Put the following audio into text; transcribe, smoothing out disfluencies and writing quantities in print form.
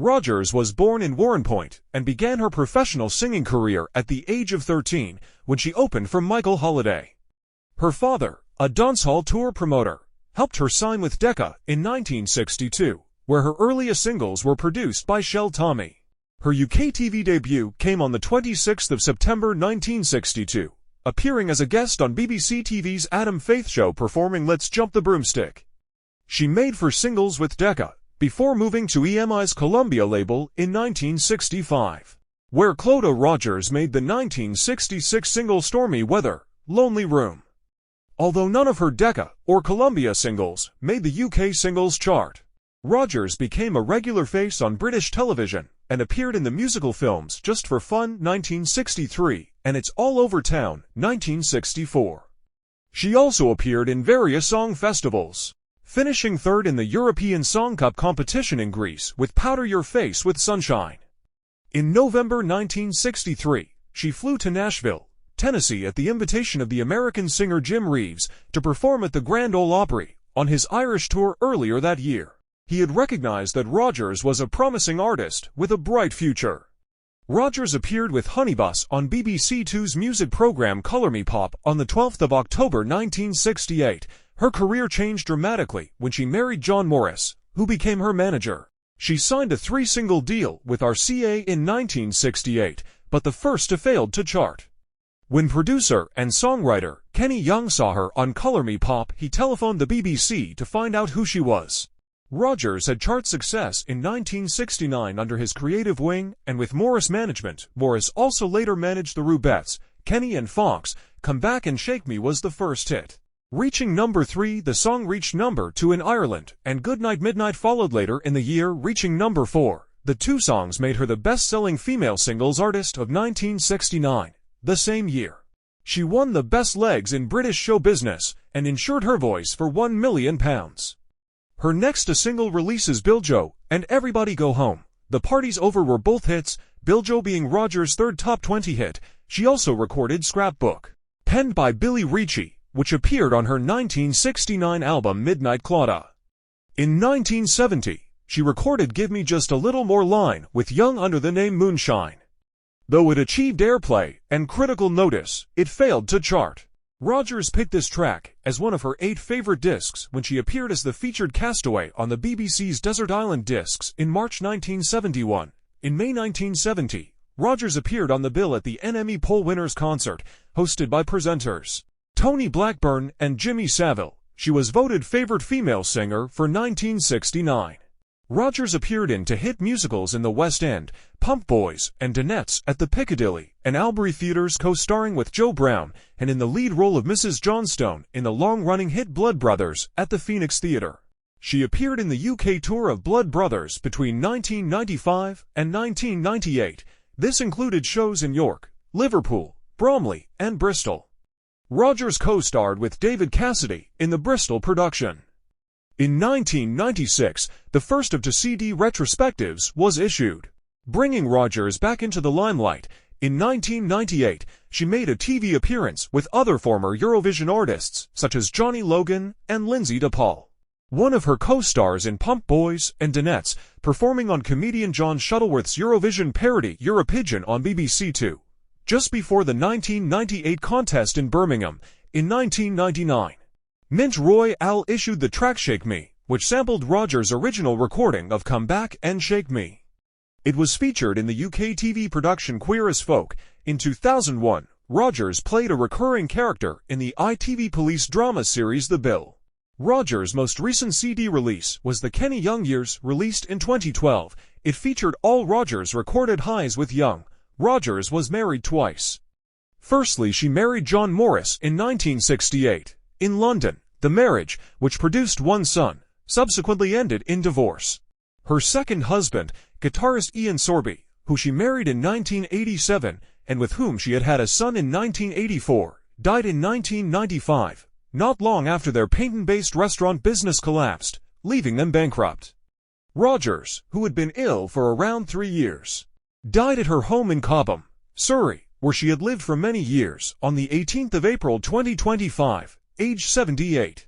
Rodgers was born in Warrenpoint and began her professional singing career at the age of 13 when she opened for Michael Holiday. Her father, a dancehall tour promoter, helped her sign with Decca in 1962, where her earliest singles were produced by Shel Tommy. Her UK TV debut came on the 26th of September 1962, appearing as a guest on BBC TV's Adam Faith show performing Let's Jump the Broomstick. She made 4 singles with Decca before moving to EMI's Columbia label in 1965, where Clodagh Rodgers made the 1966 single Stormy Weather, Lonely Room. Although none of her Decca or Columbia singles made the UK singles chart, Rodgers became a regular face on British television and appeared in the musical films Just for Fun 1963 and It's All Over Town 1964. She also appeared in various song festivals, finishing 3rd in the European Song Cup competition in Greece with Powder Your Face with Sunshine. In November 1963, she flew to Nashville, Tennessee at the invitation of the American singer Jim Reeves to perform at the Grand Ole Opry on his Irish tour earlier that year. He had recognized that Rodgers was a promising artist with a bright future. Rodgers appeared with Honeybus on BBC Two's music program Colour Me Pop on the 12th of October 1968. Her career changed dramatically when she married John Morris, who became her manager. She signed a 3-single deal with RCA in 1968, but the first failed to chart. When producer and songwriter Kenny Young saw her on Colour Me Pop, he telephoned the BBC to find out who she was. Rodgers had chart success in 1969 under his creative wing, and with Morris management, Morris also later managed the Rubettes, Kenny and Fox. Come Back and Shake Me was the first hit. Reaching number 3, the song reached number 2 in Ireland, and Goodnight Midnight followed later in the year, reaching number 4. The 2 songs made her the best-selling female singles artist of 1969. The same year, she won the Best Legs in British Show Business and insured her voice for £1 million. Her next single releases Biljo and Everybody Go Home. The Party's Over were both hits, Biljo being Rodgers' 3rd top 20 hit. She also recorded Scrapbook, penned by Billy Ritchie, which appeared on her 1969 album Midnight Clodagh. In 1970, she recorded Give Me Just a Little More Line with Young under the name Moonshine. Though it achieved airplay and critical notice, it failed to chart. Rodgers picked this track as one of her 8 favorite discs when she appeared as the featured castaway on the BBC's Desert Island Discs in March 1971. In May 1970, Rodgers appeared on the bill at the NME Poll Winners concert, hosted by presenters Tony Blackburn and Jimmy Savile. She was voted favorite female singer for 1969. Rodgers appeared in hit musicals in the West End, Pump Boys and Dinettes at the Piccadilly and Albury Theatres, co-starring with Joe Brown, and in the lead role of Mrs. Johnstone in the long-running hit Blood Brothers at the Phoenix Theatre. She appeared in the UK tour of Blood Brothers between 1995 and 1998. This included shows in York, Liverpool, Bromley, and Bristol. Rodgers co-starred with David Cassidy in the Bristol production. In 1996, the first of 2 CD retrospectives was issued, bringing Rodgers back into the limelight. In 1998, she made a TV appearance with other former Eurovision artists such as Johnny Logan and Lindsay DePaul. One of her co-stars in Pump Boys and Dinettes, performing on comedian John Shuttleworth's Eurovision parody Europigeon on BBC Two. Just before the 1998 contest in Birmingham, in 1999, Mint Roy Al issued the track Shake Me, which sampled Rodgers' original recording of Come Back and Shake Me. It was featured in the UK TV production Queer as Folk. In 2001, Rodgers played a recurring character in the ITV police drama series The Bill. Rodgers' most recent CD release was the Kenny Young Years, released in 2012. It featured all Rodgers recorded highs with Young. Rodgers was married twice. Firstly, she married John Morris in 1968. In London, the marriage, which produced 1 son, subsequently ended in divorce. Her second husband, guitarist Ian Sorby, who she married in 1987 and with whom she had a son in 1984, died in 1995, not long after their Paignton-based restaurant business collapsed, leaving them bankrupt. Rodgers, who had been ill for around 3 years, died at her home in Cobham, Surrey, where she had lived for many years, on the 18th of April 2025, age 78.